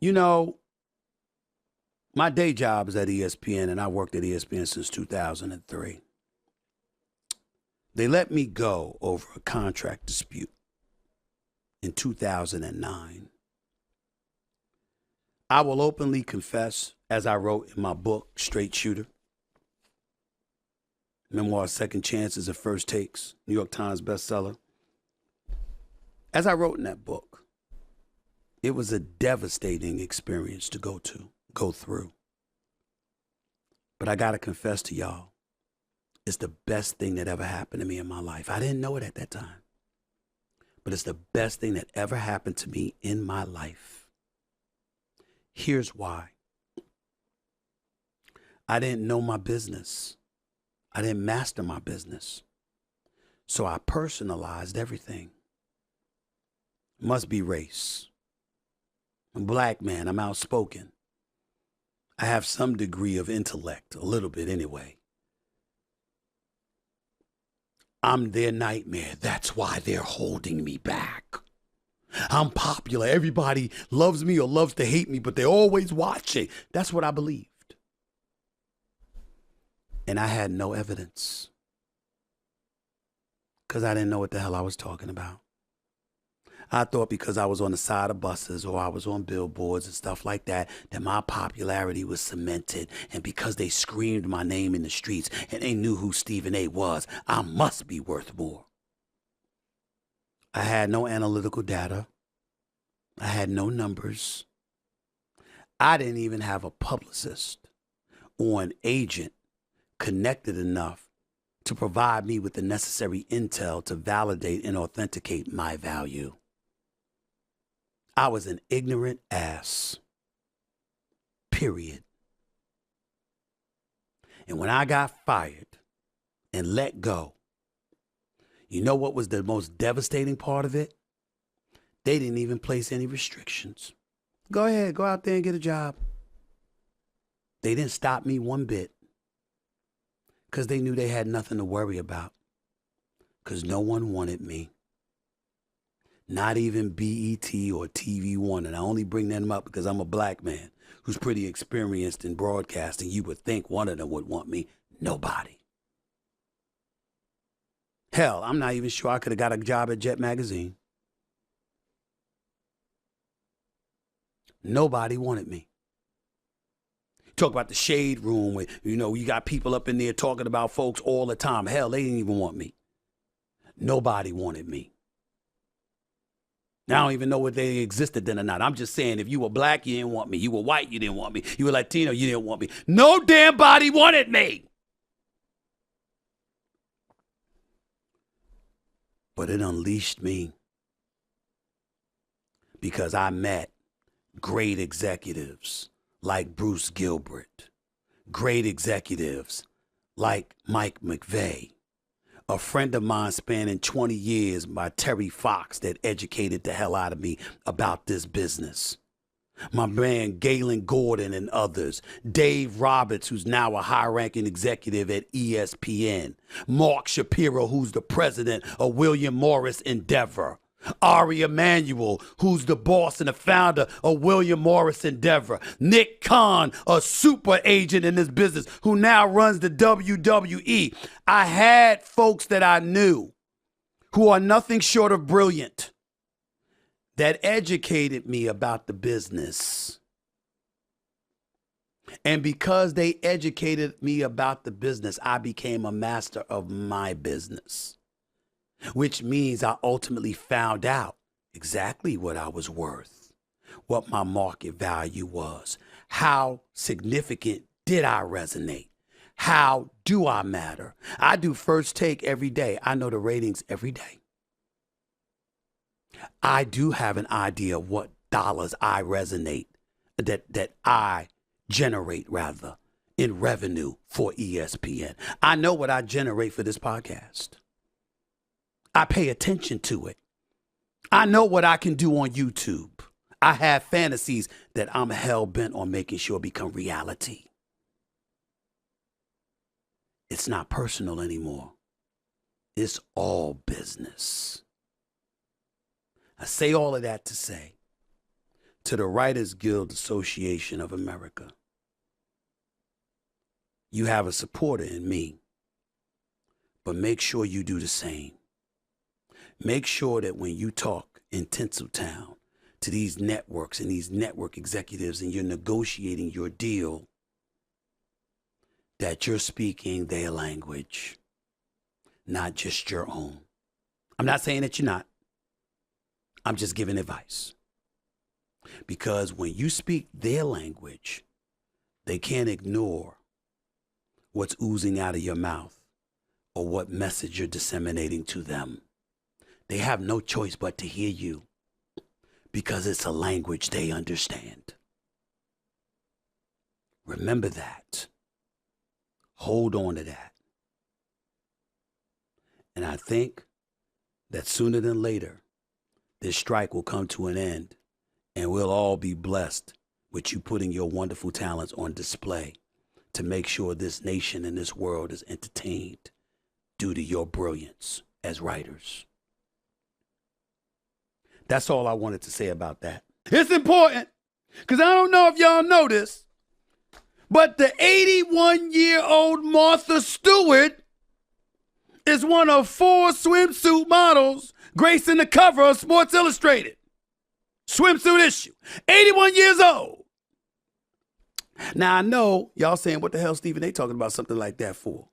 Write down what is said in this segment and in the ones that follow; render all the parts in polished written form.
You know, my day job is at ESPN, and I worked at ESPN since 2003. They let me go over a contract dispute in 2009. I will openly confess, as I wrote in my book, Straight Shooter, Memoir Second Chances and First Takes, New York Times bestseller. As I wrote in that book, it was a devastating experience to go through. But I got to confess to y'all, it's the best thing that ever happened to me in my life. I didn't know it at that time, but it's the best thing that ever happened to me in my life. Here's why. I didn't know my business. I didn't master my business. So I personalized everything. Must be race. I'm a black man. I'm outspoken. I have some degree of intellect, a little bit anyway. I'm their nightmare. That's why they're holding me back. I'm popular. Everybody loves me or loves to hate me, but they're always watching. That's what I believed. And I had no evidence because I didn't know what the hell I was talking about. I thought because I was on the side of buses or I was on billboards and stuff like that, that my popularity was cemented. And because they screamed my name in the streets and they knew who Stephen A. was, I must be worth more. I had no analytical data. I had no numbers. I didn't even have a publicist or an agent connected enough to provide me with the necessary intel to validate and authenticate my value. I was an ignorant ass. Period. And when I got fired and let go, you know what was the most devastating part of it? They didn't even place any restrictions. Go ahead, go out there and get a job. They didn't stop me one bit because they knew they had nothing to worry about because no one wanted me. Not even BET or TV1. And I only bring them up because I'm a black man who's pretty experienced in broadcasting. You would think one of them would want me. Nobody. Hell, I'm not even sure I could have got a job at Jet Magazine. Nobody wanted me. Talk about the shade room where, you got people up in there talking about folks all the time. Hell, they didn't even want me. Nobody wanted me. Now I don't even know if they existed then or not. I'm just saying, if you were black, you didn't want me. You were white, you didn't want me. You were Latino, you didn't want me. No damn body wanted me. But it unleashed me because I met great executives like Bruce Gilbert, great executives like Mike McVeigh, a friend of mine spanning 20 years by Terry Fox that educated the hell out of me about this business. My man Galen Gordon and others. Dave Roberts, who's now a high-ranking executive at ESPN. Mark Shapiro, who's the president of William Morris Endeavor. Ari Emanuel, who's the boss and the founder of William Morris Endeavor. Nick Khan, a super agent in this business who now runs the WWE. I had folks that I knew who are nothing short of brilliant that educated me about the business. And because they educated me about the business, I became a master of my business. Which means I ultimately found out exactly what I was worth, what my market value was, how significant did I resonate, how do I matter. I do First Take every day. I know the ratings every day. I do have an idea of what dollars I resonate, that I generate rather, in revenue for ESPN. I know what I generate for this podcast. I pay attention to it. I know what I can do on YouTube. I have fantasies that I'm hell-bent on making sure become reality. It's not personal anymore. It's all business. I say all of that to say, to the Writers Guild Association of America. You have a supporter in me, but make sure you do the same. Make sure that when you talk in Tinseltown to these networks and these network executives and you're negotiating your deal, that you're speaking their language, not just your own. I'm not saying that you're not. I'm just giving advice. Because when you speak their language, they can't ignore what's oozing out of your mouth or what message you're disseminating to them. They have no choice but to hear you because it's a language they understand. Remember that. Hold on to that. And I think that sooner than later, this strike will come to an end and we'll all be blessed with you putting your wonderful talents on display to make sure this nation and this world is entertained due to your brilliance as writers. That's all I wanted to say about that. It's important because I don't know if y'all know this, but the 81-year-old Martha Stewart is one of 4 swimsuit models gracing the cover of Sports Illustrated. Swimsuit issue. 81 years old. Now, I know y'all saying, what the hell, Stephen, they talking about something like that for?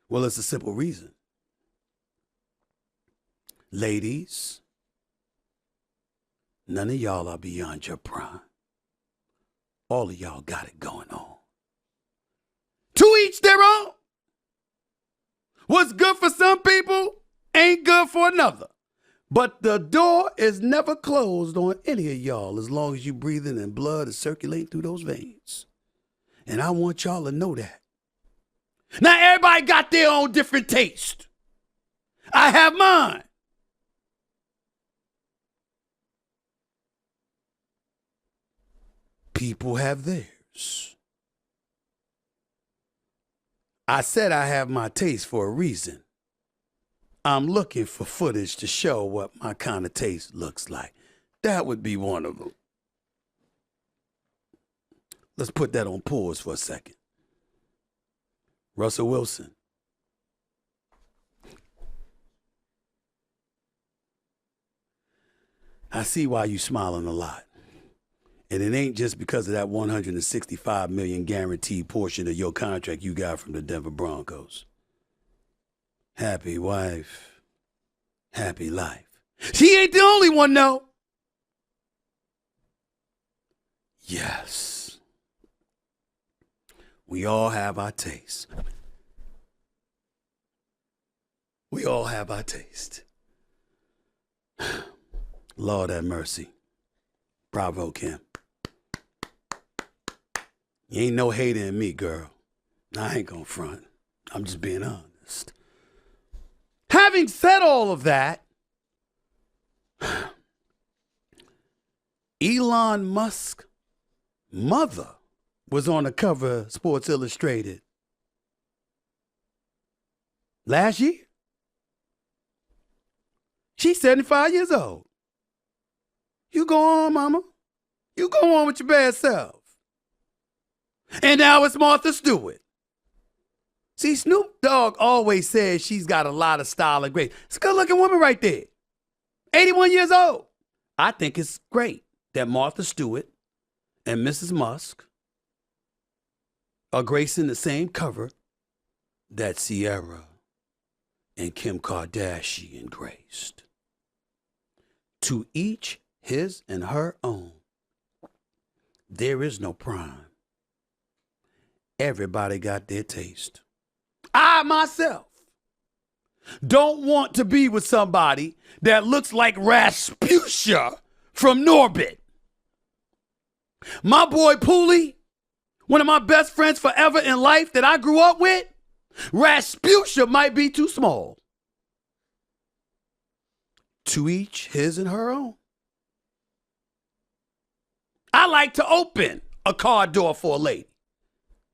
Well, it's a simple reason. Ladies, none of y'all are beyond your prime. All of y'all got it going on. To each their own. What's good for some people ain't good for another. But the door is never closed on any of y'all as long as you breathing and blood is circulating through those veins. And I want y'all to know that. Now, everybody got their own different taste. I have mine. People have theirs. I said I have my taste for a reason. I'm looking for footage to show what my kind of taste looks like. That would be one of them. Let's put that on pause for a second. Russell Wilson. I see why you smiling a lot. And it ain't just because of that $165 million guaranteed portion of your contract you got from the Denver Broncos. Happy wife, happy life. She ain't the only one, though. Yes. We all have our taste. We all have our taste. Lord have mercy. Bravo, Kim. You ain't no hater in me, girl. I ain't gonna front. I'm just being honest. Having said all of that, Elon Musk's mother was on the cover of Sports Illustrated last year. She's 75 years old. You go on, mama. You go on with your bad self. And now it's Martha Stewart. See, Snoop Dogg always says she's got a lot of style and grace. It's a good-looking woman right there. 81 years old. I think it's great that Martha Stewart and Mrs. Musk are gracing the same cover that Sierra and Kim Kardashian graced. To each his and her own. There is no prime. Everybody got their taste. I, myself, don't want to be with somebody that looks like Rasputia from Norbit. My boy Pooley, one of my best friends forever in life that I grew up with, Rasputia might be too small. To each his and her own. I like to open a car door for a lady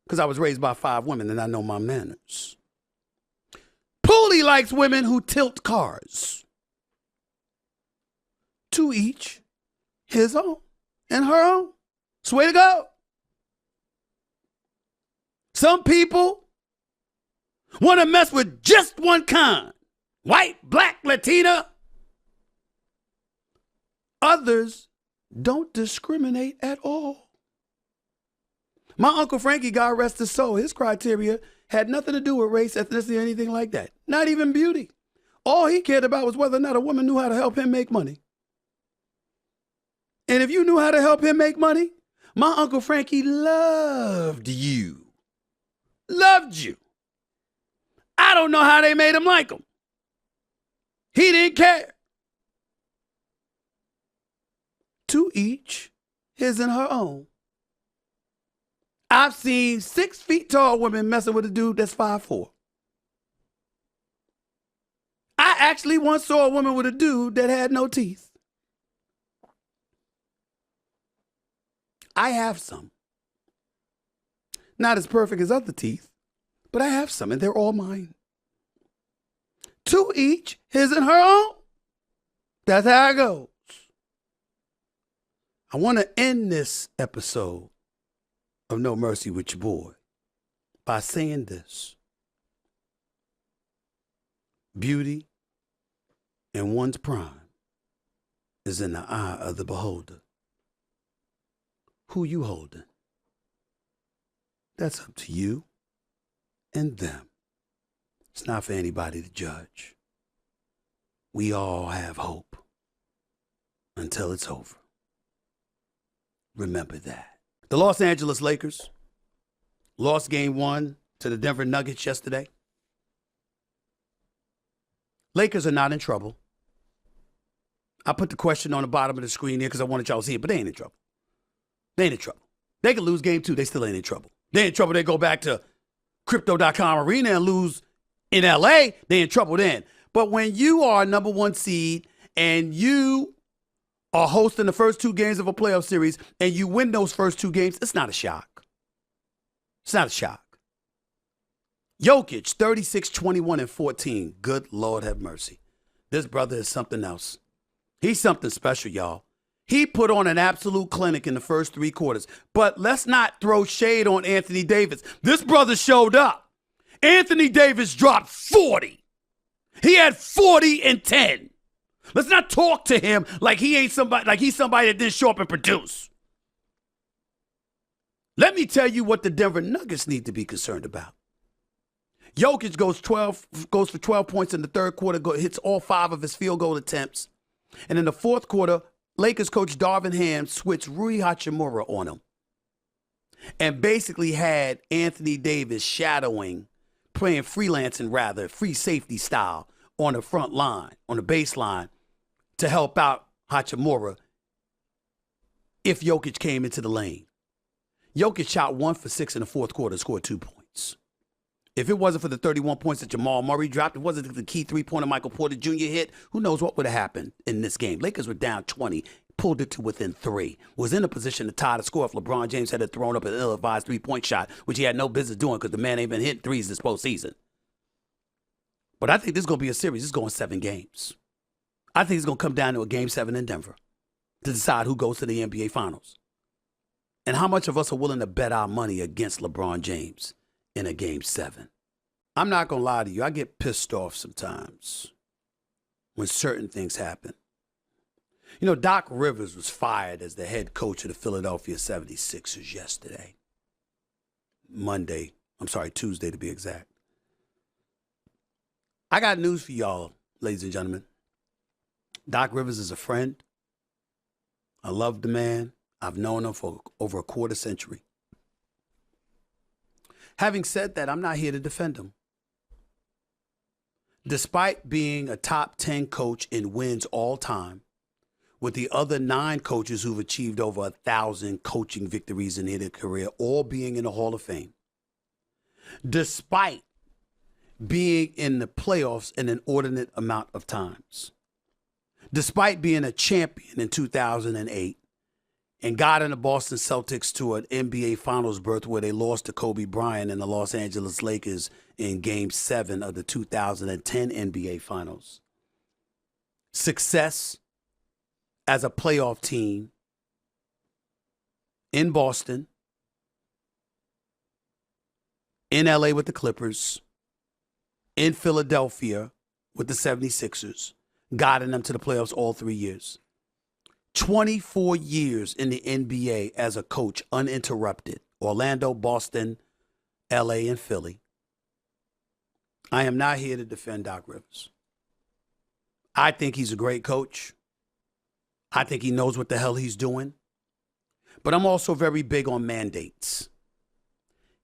because I was raised by 5 women and I know my manners. Pooley likes women who tilt cars. To each his own. and her own. It's the way to go. Some people want to mess with just one kind. White, black, Latina. Others don't discriminate at all. My Uncle Frankie, God rest his soul, his criteria had nothing to do with race, ethnicity, or anything like that. Not even beauty. All he cared about was whether or not a woman knew how to help him make money. And if you knew how to help him make money, my Uncle Frankie loved you. Loved you. I don't know how they made him like him. He didn't care. To each his and her own. I've seen 6 feet tall women messing with a dude that's 5'4". I actually once saw a woman with a dude that had no teeth. I have some. Not as perfect as other teeth, but I have some, and they're all mine. To each his and her own. That's how it goes. I want to end this episode of No Mercy with your boy by saying this. Beauty in one's prime is in the eye of the beholder. Who you holding? That's up to you and them. It's not for anybody to judge. We all have hope until it's over. Remember that. The Los Angeles Lakers lost game 1 to the Denver Nuggets yesterday. Lakers are not in trouble. I put the question on the bottom of the screen here because I wanted y'all to see it, but they ain't in trouble. They ain't in trouble. They can lose game 2. They still ain't in trouble. They in trouble. They go back to Crypto.com Arena and lose in LA. They in trouble then. But when you are number 1 seed and you are hosting the first 2 games of a playoff series and you win those first 2 games, it's not a shock. It's not a shock. Jokic, 36, 21, and 14. Good Lord have mercy. This brother is something else. He's something special, y'all. He put on an absolute clinic in the first 3 quarters. But let's not throw shade on Anthony Davis. This brother showed up. Anthony Davis dropped 40. He had 40 and 10. Let's not talk to him like he ain't somebody, like he's somebody that didn't show up and produce. Let me tell you what the Denver Nuggets need to be concerned about. Jokic goes for 12 points in the third quarter, hits all 5 of his field goal attempts. And in the fourth quarter, Lakers coach Darvin Ham switched Rui Hachimura on him and basically had Anthony Davis shadowing, playing freelancing free safety style on the front line, on the baseline, to help out Hachimura if Jokic came into the lane. Jokic shot 1 for 6 in the fourth quarter, scored 2 points. If it wasn't for the 31 points that Jamal Murray dropped, it wasn't the key 3-pointer Michael Porter Jr. hit, who knows what would have happened in this game. Lakers were down 20, pulled it to within 3, was in a position to tie the score if LeBron James had thrown up an ill-advised 3-point shot, which he had no business doing because the man ain't been hitting threes this postseason. But I think this is going to be a series. It's going 7 games. I think it's going to come down to a game 7 in Denver to decide who goes to the NBA Finals. And how much of us are willing to bet our money against LeBron James in a game 7. I'm not going to lie to you. I get pissed off sometimes when certain things happen. You know, Doc Rivers was fired as the head coach of the Philadelphia 76ers yesterday. Tuesday to be exact. I got news for y'all, ladies and gentlemen. Doc Rivers is a friend. I love the man. I've known him for over a quarter century. Having said that, I'm not here to defend him. Despite being a top 10 coach in wins all time, with the other 9 coaches who've achieved over 1,000 coaching victories in their career, all being in the Hall of Fame, despite being in the playoffs an inordinate amount of times, despite being a champion in 2008, and got in the Boston Celtics to an NBA Finals berth where they lost to Kobe Bryant and the Los Angeles Lakers in Game 7 of the 2010 NBA Finals. Success as a playoff team in Boston, in LA with the Clippers, in Philadelphia with the 76ers, guiding them to the playoffs all 3 years. 24 years in the NBA as a coach, uninterrupted. Orlando, Boston, LA, and Philly. I am not here to defend Doc Rivers. I think he's a great coach. I think he knows what the hell he's doing. But I'm also very big on mandates.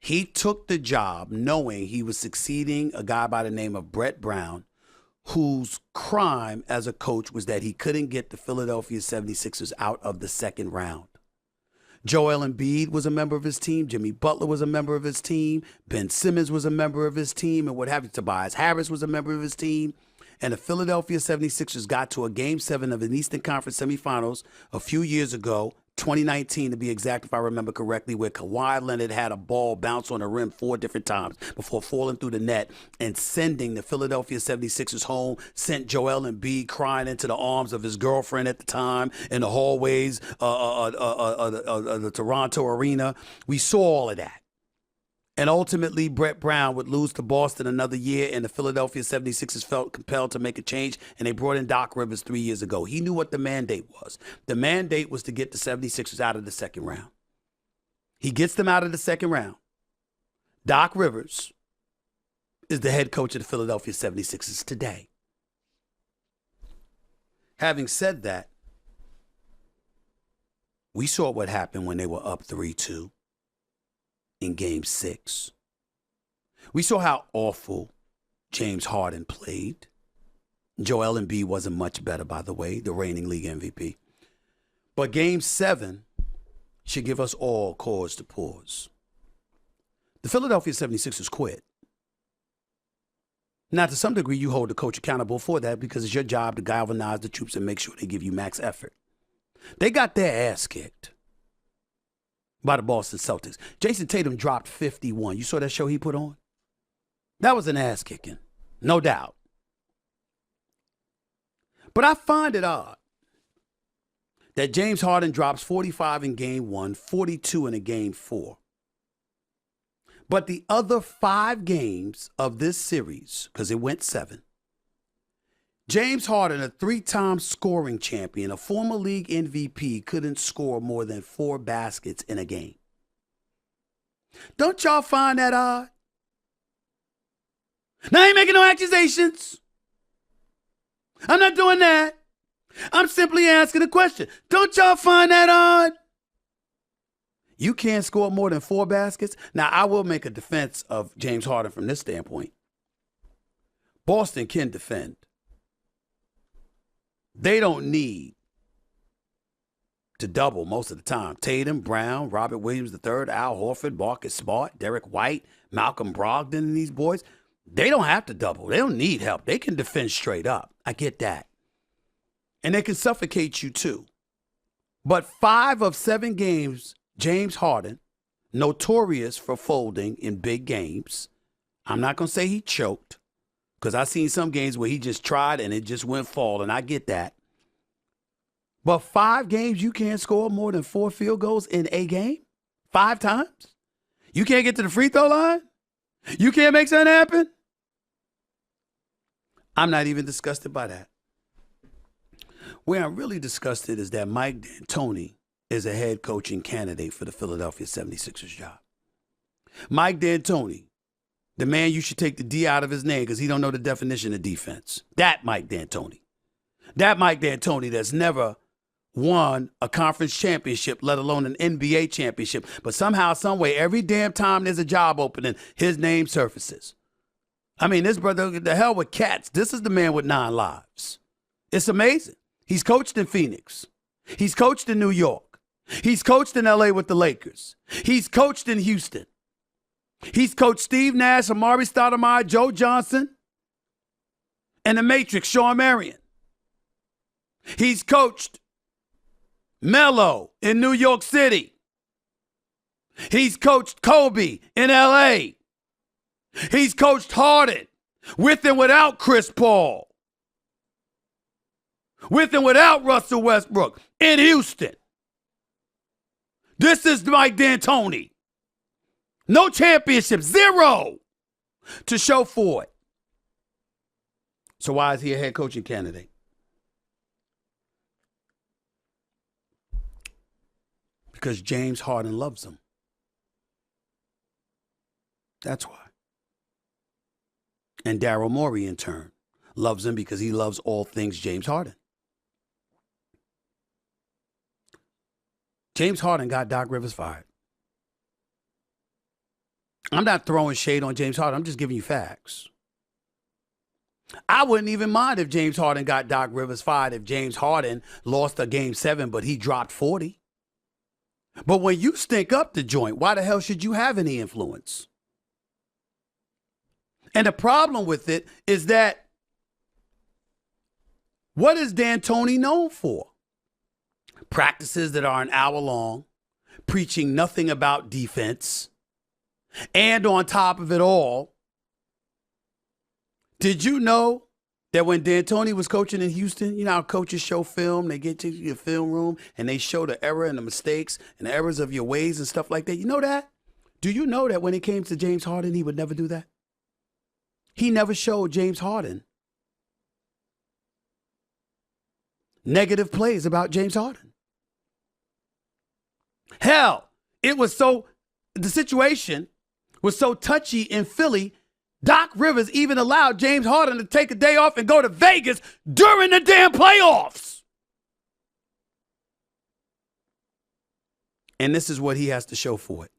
He took the job knowing he was succeeding a guy by the name of Brett Brown, whose crime as a coach was that he couldn't get the Philadelphia 76ers out of the second round. Joel Embiid was a member of his team. Jimmy Butler was a member of his team. Ben Simmons was a member of his team. And what have you, Tobias Harris was a member of his team. And the Philadelphia 76ers got to a Game 7 of an Eastern Conference semifinals a few years ago, 2019 to be exact, if I remember correctly, where Kawhi Leonard had a ball bounce on the rim 4 different times before falling through the net and sending the Philadelphia 76ers home, sent Joel Embiid crying into the arms of his girlfriend at the time in the hallways of the Toronto arena. We saw all of that. And ultimately, Brett Brown would lose to Boston another year, and the Philadelphia 76ers felt compelled to make a change, and they brought in Doc Rivers 3 years ago. He knew what the mandate was. The mandate was to get the 76ers out of the second round. He gets them out of the second round. Doc Rivers is the head coach of the Philadelphia 76ers today. Having said that, we saw what happened when they were up 3-2. In Game 6. We saw how awful James Harden played. Joel Embiid wasn't much better, by the way, the reigning league MVP. But Game 7 should give us all cause to pause. The Philadelphia 76ers quit. Now, to some degree, you hold the coach accountable for that because it's your job to galvanize the troops and make sure they give you max effort. They got their ass kicked by the Boston Celtics. Jason Tatum dropped 51. You saw that show he put on? That was an ass kicking, no doubt. But I find it odd that James Harden drops 45 in Game 1, 42 in a Game 4. But the other 5 games of this series, because it went 7, James Harden, a 3-time scoring champion, a former league MVP, couldn't score more than 4 baskets in a game. Don't y'all find that odd? Now, I ain't making no accusations. I'm not doing that. I'm simply asking a question. Don't y'all find that odd? You can't score more than 4 baskets? Now, I will make a defense of James Harden from this standpoint. Boston can defend. They don't need to double most of the time. Tatum, Brown, Robert Williams III, Al Horford, Marcus Smart, Derek White, Malcolm Brogdon, and these boys, they don't have to double. They don't need help. They can defend straight up. I get that. And they can suffocate you too. But 5 of 7 games, James Harden, notorious for folding in big games. I'm not going to say he choked, because I've seen some games where he just tried and it just went fall, and I get that. But 5 games, you can't score more than 4 field goals in a game? 5 times? You can't get to the free throw line? You can't make something happen? I'm not even disgusted by that. Where I'm really disgusted is that Mike D'Antoni is a head coaching candidate for the Philadelphia 76ers job. Mike D'Antoni, the man you should take the D out of his name because he don't know the definition of defense. That Mike D'Antoni. That Mike D'Antoni that's never won a conference championship, let alone an NBA championship. But somehow, some way, every damn time there's a job opening, his name surfaces. I mean, this brother, the hell with cats. This is the man with 9 lives. It's amazing. He's coached in Phoenix. He's coached in New York. He's coached in LA with the Lakers. He's coached in Houston. He's coached Steve Nash, Amari Stoudemire, Joe Johnson, and the Matrix, Shawn Marion. He's coached Melo in New York City. He's coached Kobe in LA. He's coached Harden with and without Chris Paul. With and without Russell Westbrook in Houston. This is Mike D'Antoni. No championship, 0 to show for it. So why is he a head coaching candidate? Because James Harden loves him. That's why. And Daryl Morey, in turn, loves him because he loves all things James Harden. James Harden got Doc Rivers fired. I'm not throwing shade on James Harden. I'm just giving you facts. I wouldn't even mind if James Harden got Doc Rivers fired if James Harden lost a game 7, but he dropped 40. But when you stink up the joint, why the hell should you have any influence? And the problem with it is that what is D'Antoni known for? Practices that are an hour long, preaching nothing about defense. And on top of it all, did you know that when D'Antoni was coaching in Houston, you know how coaches show film, they get to your film room and they show the error and the mistakes and the errors of your ways and stuff like that? You know that? Do you know that when it came to James Harden, he would never do that? He never showed James Harden negative plays about James Harden. Hell, the situation was so touchy in Philly, Doc Rivers even allowed James Harden to take a day off and go to Vegas during the damn playoffs. And this is what he has to show for it.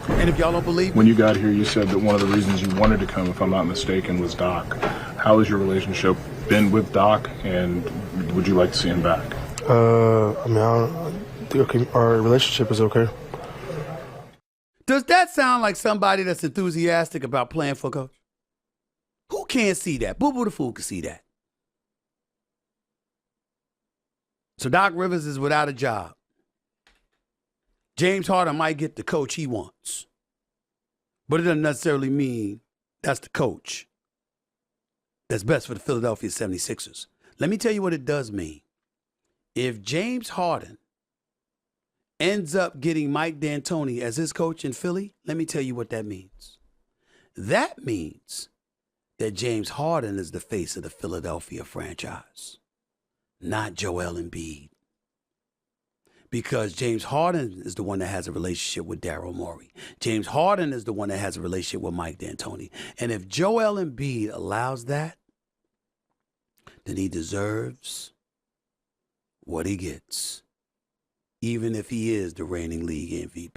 And if y'all don't believe me, when you got here, you said that one of the reasons you wanted to come, if I'm not mistaken, was Doc. How has your relationship been with Doc, and would you like to see him back? Our relationship is okay. Does that sound like somebody that's enthusiastic about playing for coach? Who can't see that? Boo Boo the Fool can see that. So Doc Rivers is without a job. James Harden might get the coach he wants. But it doesn't necessarily mean that's the coach that's best for the Philadelphia 76ers. Let me tell you what it does mean. If James Harden ends up getting Mike D'Antoni as his coach in Philly, let me tell you what that means. That means that James Harden is the face of the Philadelphia franchise, not Joel Embiid. Because James Harden is the one that has a relationship with Daryl Morey. James Harden is the one that has a relationship with Mike D'Antoni. And if Joel Embiid allows that, then he deserves what he gets, even if he is the reigning league MVP.